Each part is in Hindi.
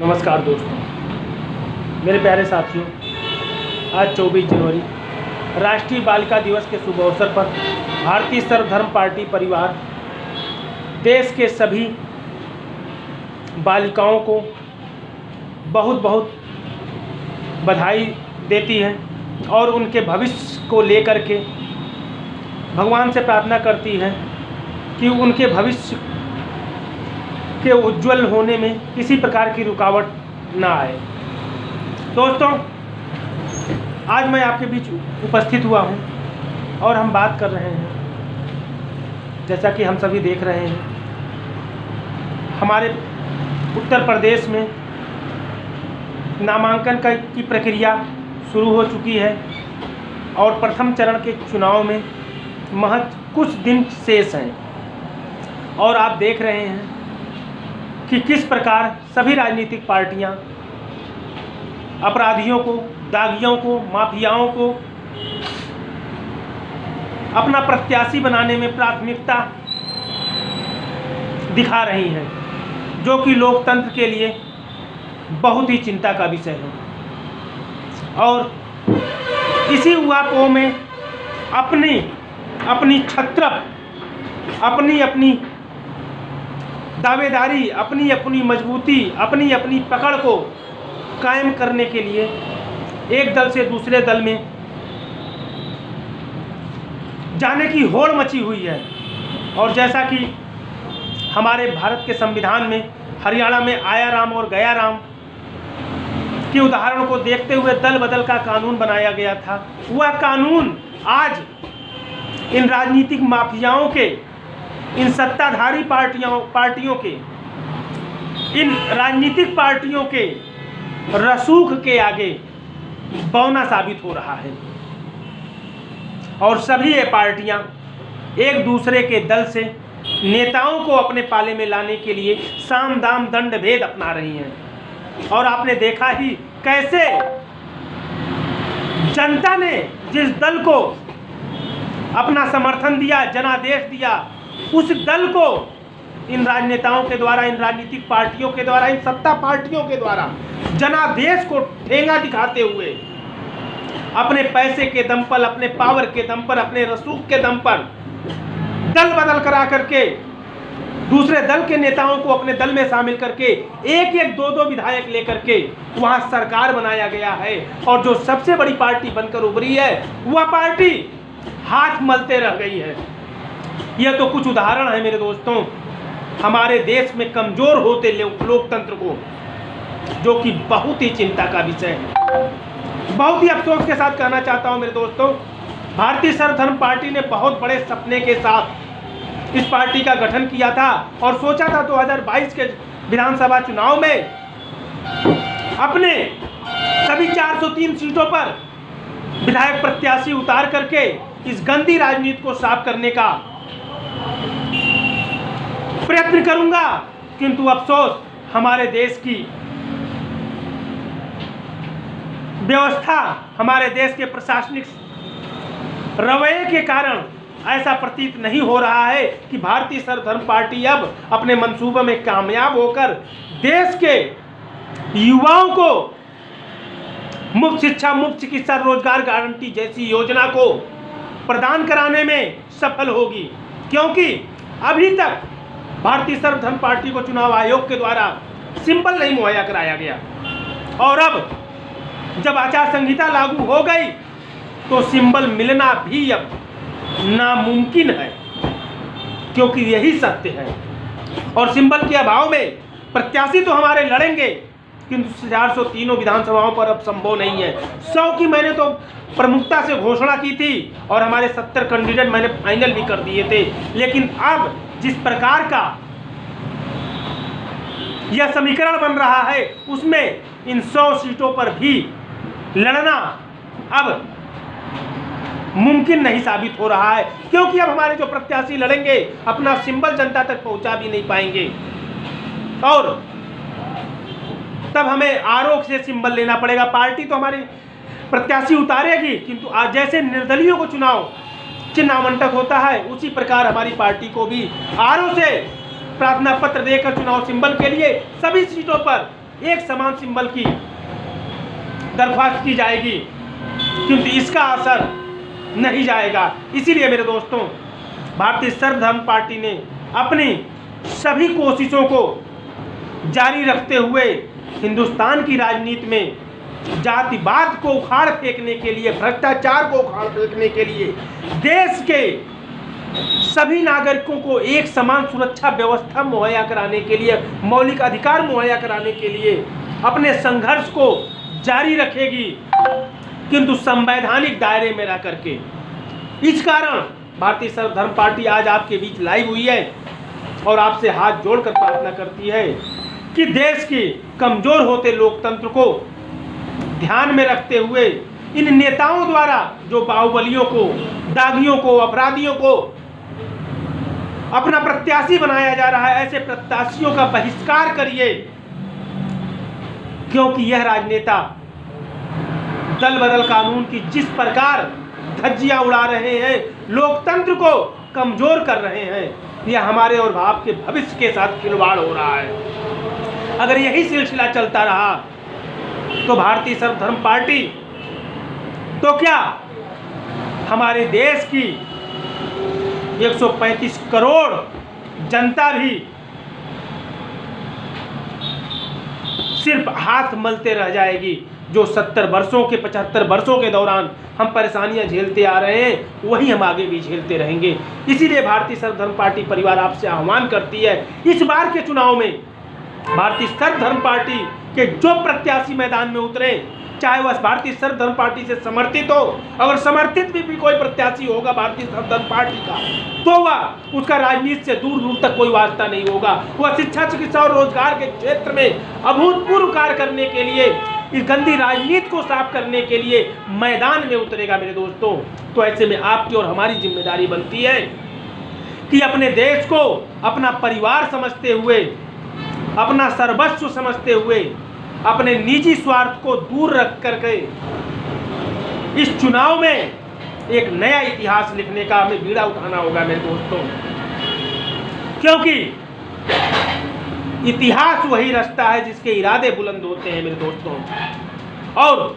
नमस्कार दोस्तों, मेरे प्यारे साथियों। आज 24 जनवरी राष्ट्रीय बालिका दिवस के शुभ अवसर पर भारतीय सर्वधर्म पार्टी परिवार देश के सभी बालिकाओं को बहुत बहुत बधाई देती है और उनके भविष्य को लेकर के भगवान से प्रार्थना करती है कि उनके भविष्य के उज्जवल होने में किसी प्रकार की रुकावट ना आए। दोस्तों, आज मैं आपके बीच उपस्थित हुआ हूं और हम बात कर रहे हैं, जैसा कि हम सभी देख रहे हैं, हमारे उत्तर प्रदेश में नामांकन की प्रक्रिया शुरू हो चुकी है और प्रथम चरण के चुनाव में महज कुछ दिन शेष हैं और आप देख रहे हैं कि किस प्रकार सभी राजनीतिक पार्टियां अपराधियों को, दागियों को, माफियाओं को अपना प्रत्याशी बनाने में प्राथमिकता दिखा रही हैं, जो कि लोकतंत्र के लिए बहुत ही चिंता का विषय है। और इसी उहापोह में अपनी छत्रप, अपनी दावेदारी, अपनी मजबूती, अपनी पकड़ को कायम करने के लिए एक दल से दूसरे दल में जाने की होड़ मची हुई है। और जैसा कि हमारे भारत के संविधान में हरियाणा में आया राम और गया राम के उदाहरण को देखते हुए दल बदल का कानून बनाया गया था, वह कानून आज इन राजनीतिक माफियाओं के, इन सत्ताधारी पार्टियों के, इन राजनीतिक पार्टियों के रसूख के आगे बौना साबित हो रहा है। और सभी ये पार्टियां एक दूसरे के दल से नेताओं को अपने पाले में लाने के लिए साम दाम दंड भेद अपना रही हैं। और आपने देखा ही कैसे जनता ने जिस दल को अपना समर्थन दिया, जनादेश दिया, उस दल को इन राजनेताओं के द्वारा, इन राजनीतिक पार्टियों के द्वारा, इन सत्ता पार्टियों के द्वारा जनादेश को ठेंगा दिखाते हुए अपने पैसे के दम पर, अपने पावर के दम पर, अपने रसूख के दम पर दल बदल करा करके दूसरे दल के नेताओं को अपने दल में शामिल करके एक दो विधायक लेकर के वहां सरकार बनाया गया है। और जो सबसे बड़ी पार्टी बनकर उभरी है, वह पार्टी हाथ मलते रह गई है। यह तो कुछ उदाहरण है मेरे दोस्तों, हमारे देश में कमजोर होते लोकतंत्र को, जो कि बहुत ही चिंता का विषय है। बहुत ही अफसोस के साथ कहना चाहता हूं मेरे दोस्तों, भारतीय सर्वधर्म पार्टी ने बहुत बड़े सपने के साथ इस पार्टी का गठन किया था और सोचा था 2022 के विधानसभा चुनाव में अपने सभी 403 सीटों पर विधायक प्रत्याशी उतार करके इस गंदी राजनीति को साफ करने का प्रयत्न करूंगा। किंतु अफसोस, हमारे देश की व्यवस्था, हमारे देश के प्रशासनिक रवैये के कारण ऐसा प्रतीत नहीं हो रहा है कि भारतीय सर्वधर्म पार्टी अब अपने मंसूबे में कामयाब होकर देश के युवाओं को मुफ्त शिक्षा, मुफ्त चिकित्सा, रोजगार गारंटी जैसी योजना को प्रदान कराने में सफल होगी। क्योंकि अभी तक भारतीय सर्वधर्म पार्टी को चुनाव आयोग के द्वारा सिंबल नहीं मुहैया कराया गया और अब जब आचार संहिता लागू हो गई तो सिंबल मिलना भी अब नामुमकिन है, क्योंकि यही सत्य है। और सिंबल के अभाव में प्रत्याशी तो हमारे लड़ेंगे, किंतु 403 विधानसभाओं पर अब संभव नहीं है। 100 की मैंने तो प्रमुखता से घोषणा की थी और हमारे 70 कैंडिडेट मैंने फाइनल भी कर दिए थे। लेकिन अब जिस प्रकार का यह समीकरण बन रहा है, उसमें इन 100 सीटों पर भी लड़ना अब मुमकिन नहीं साबित हो रहा है, क्योंकि अब हमारे जो प्रत्याशी लड़ेंगे अपना सिंबल जनता तक पहुंचा भी नहीं पाएंगे और तब हमें आरोप से सिंबल लेना पड़ेगा। पार्टी तो हमारी प्रत्याशी उतारेगी, किंतु आज जैसे निर्दलीयों को चुनाव चिन्ह आवंटन होता है, उसी प्रकार हमारी पार्टी को भी आरओ से प्रार्थना पत्र देकर चुनाव सिंबल के लिए सभी सीटों पर एक समान सिंबल की दरख्वास्त की जाएगी, किंतु इसका असर नहीं जाएगा। इसीलिए मेरे दोस्तों, भारतीय सर्वधर्म पार्टी ने अपनी सभी कोशिशों को जारी रखते हुए हिंदुस्तान की राजनीति में जातिवाद को उखाड़ फेंकने के लिए, भ्रष्टाचार को उखाड़ फेंकने के लिए, देश के सभी नागरिकों को एक समान सुरक्षा व्यवस्था मुहैया कराने के लिए, मौलिक अधिकार मुहैया कराने के लिए अपने संघर्ष को जारी रखेगी, किंतु संवैधानिक दायरे में रह करके। इस कारण भारतीय सर्वधर्म पार्टी आज आपके बीच लाइव हुई है और आपसे हाथ जोड़कर प्रार्थना करती है कि देश की कमजोर होते लोकतंत्र को ध्यान में रखते हुए इन नेताओं द्वारा जो बाहुबलियों को, दागियों को, अपराधियों को अपना प्रत्याशी बनाया जा रहा है, ऐसे प्रत्याशियों का बहिष्कार करिए, क्योंकि यह राजनेता दल बदल कानून की जिस प्रकार धज्जियां उड़ा रहे हैं, लोकतंत्र को कमजोर कर रहे हैं, यह हमारे और आपके भविष्य के साथ खिलवाड़ हो रहा है। अगर यही सिलसिला चलता रहा तो भारतीय सर्वधर्म पार्टी तो क्या, हमारे देश की 135 करोड़ जनता भी सिर्फ हाथ मलते रह जाएगी। जो 70 वर्षों के 75 वर्षों के दौरान हम परेशानियां झेलते आ रहे हैं, वही हम आगे भी झेलते रहेंगे। इसीलिए भारतीय सर्वधर्म पार्टी परिवार आपसे आह्वान करती है, इस बार के चुनाव में भारतीय सर्वधर्म पार्टी के जो प्रत्याशी मैदान में उतरे, चाहे वह भारतीय सर्वधर्म पार्टी से समर्थित हो, अगर समर्थित भी कोई प्रत्याशी होगा भारतीय सर्वधर्म पार्टी का, तो वह उसका राजनीति से दूर दूर तक कोई वास्ता नहीं होगा। वह शिक्षा, चिकित्सा और रोजगार के क्षेत्र में अभूतपूर्व कार्य करने के लिए, इस गंदी राजनीति को साफ करने के लिए मैदान में उतरेगा मेरे दोस्तों। तो ऐसे में आपकी और हमारी जिम्मेदारी बनती है कि अपने देश को अपना परिवार समझते हुए, अपना सर्वस्व समझते हुए, अपने निजी स्वार्थ को दूर रख करके इस चुनाव में एक नया इतिहास लिखने का हमें बीड़ा उठाना होगा मेरे दोस्तों, क्योंकि इतिहास वही रास्ता है जिसके इरादे बुलंद होते हैं मेरे दोस्तों। और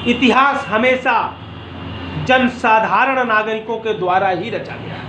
इतिहास हमेशा जनसाधारण नागरिकों के द्वारा ही रचा गया है।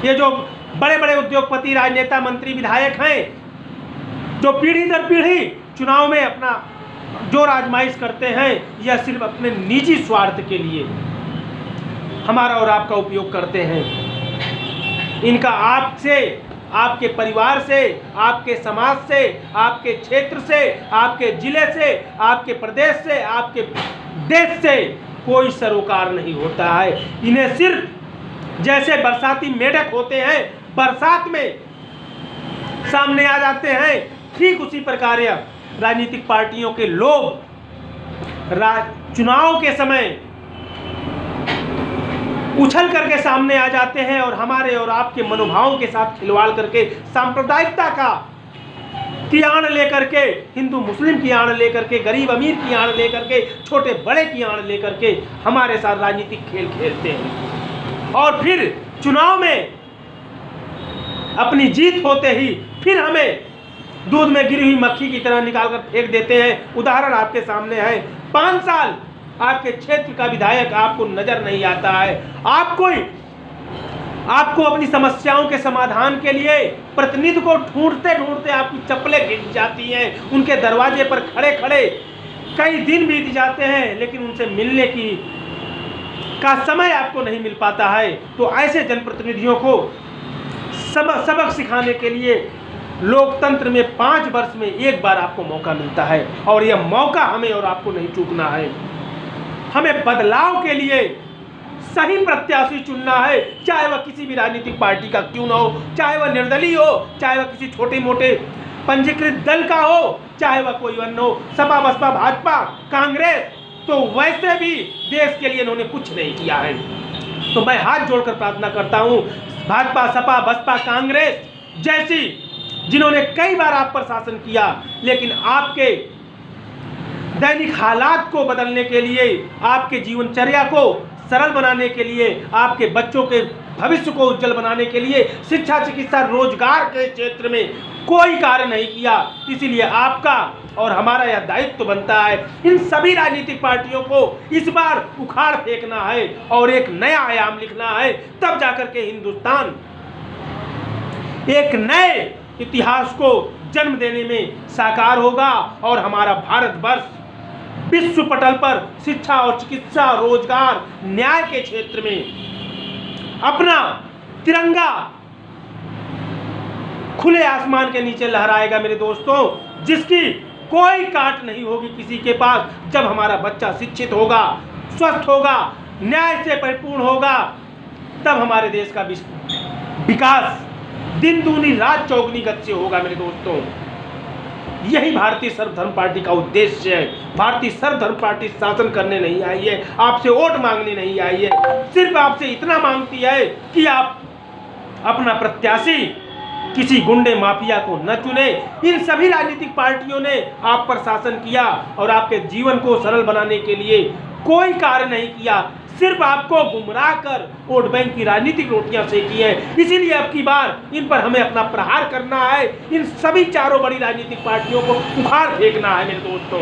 ये जो बड़े बड़े उद्योगपति, राजनेता, मंत्री, विधायक हैं, जो पीढ़ी दर पीढ़ी चुनाव में अपना जो आजमाइश करते हैं, यह सिर्फ अपने निजी स्वार्थ के लिए हमारा और आपका उपयोग करते हैं। इनका आपसे, आपके परिवार से, आपके समाज से, आपके क्षेत्र से, आपके जिले से, आपके प्रदेश से, आपके देश से कोई सरोकार नहीं होता है। इन्हें सिर्फ जैसे बरसाती मेढक होते हैं, बरसात में सामने आ जाते हैं, ठीक उसी प्रकार राजनीतिक पार्टियों के लोग चुनाव के समय उछल करके सामने आ जाते हैं और हमारे और आपके मनोभावों के साथ खिलवाड़ करके सांप्रदायिकता का की आड़ लेकर के, हिंदू मुस्लिम की आड़ लेकर के, गरीब अमीर की आड़ लेकर के, छोटे बड़े की आड़ लेकर के हमारे साथ राजनीतिक खेल खेलते हैं। और फिर चुनाव में अपनी जीत होते ही फिर हमें दूध में गिरी हुई मक्खी की तरह निकालकर फेंक देते हैं। उदाहरण आपके सामने है, 5 साल आपके क्षेत्र का विधायक आपको नजर नहीं आता है। आपको अपनी समस्याओं के समाधान के लिए प्रतिनिधि को ढूंढते ढूंढते आपकी चप्पलें गिर जाती हैं। उनके दरवाजे पर खड़े खड़े कई दिन बीत जाते हैं, लेकिन उनसे मिलने का समय आपको नहीं मिल पाता है। तो ऐसे जनप्रतिनिधियों को सबक सिखाने के लिए लोकतंत्र में 5 वर्ष में एक बार आपको मौका मिलता है, और यह मौका हमें और आपको नहीं चूकना है। हमें बदलाव के लिए सही प्रत्याशी चुनना है, चाहे वह किसी भी राजनीतिक पार्टी का क्यों ना हो, चाहे वह निर्दलीय हो, चाहे वह किसी छोटे मोटे पंजीकृत दल का हो, चाहे वह कोई अन्य हो, सपा, बसपा, भाजपा, कांग्रेस, तो वैसे भी देश के लिए इन्होंने कुछ नहीं किया है। तो मैं हाथ जोड़कर प्रार्थना करता हूँ, भाजपा, सपा, बसपा, कांग्रेस जैसी जिन्होंने कई बार आप पर शासन किया, लेकिन आपके दैनिक हालात को बदलने के लिए, आपके जीवनचर्या को सरल बनाने के लिए, आपके बच्चों के भविष्य को उज्जवल बनाने के लिए शिक्षा, चिकित्सा, रोजगार के क्षेत्र में कोई कार्य नहीं किया। इसीलिए आपका और हमारा यह दायित्व बनता है इन सभी राजनीतिक पार्टियों को इस बार उखाड़ फेंकना है और एक नया आयाम लिखना है। तब जाकर के हिंदुस्तान एक नए इतिहास को जन्म देने में साकार होगा और हमारा भारतवर्ष विश्व पटल पर शिक्षा और चिकित्सा, रोजगार, न्याय के क्षेत्र में अपना तिरंगा खुले आसमान के नीचे लहराएगा मेरे दोस्तों, जिसकी कोई काट नहीं होगी किसी के पास। जब हमारा बच्चा शिक्षित होगा, स्वस्थ होगा, न्याय से परिपूर्ण होगा, तब हमारे देश का विकास दिन दूनी रात चौगुनी गति से होगा मेरे दोस्तों। यही भारतीय सर्वधर्म पार्टी का उद्देश्य है। भारतीय सर्वधर्म पार्टी शासन करने नहीं आई है, आपसे वोट मांगने नहीं आई है, सिर्फ आपसे इतना मांगती है कि आप अपना प्रत्याशी किसी गुंडे माफिया को न चुने। इन सभी राजनीतिक पार्टियों ने आप पर शासन किया और आपके जीवन को सरल बनाने के लिए कोई कार्य नहीं किया, सिर्फ आपको गुमराह कर वोट बैंक की राजनीतिक रोटियां सेकी है। इसीलिए अब की बार इन पर हमें अपना प्रहार करना है। इन सभी चारों बड़ी राजनीतिक पार्टियों को उखाड़ फेंकना है मेरे दोस्तों।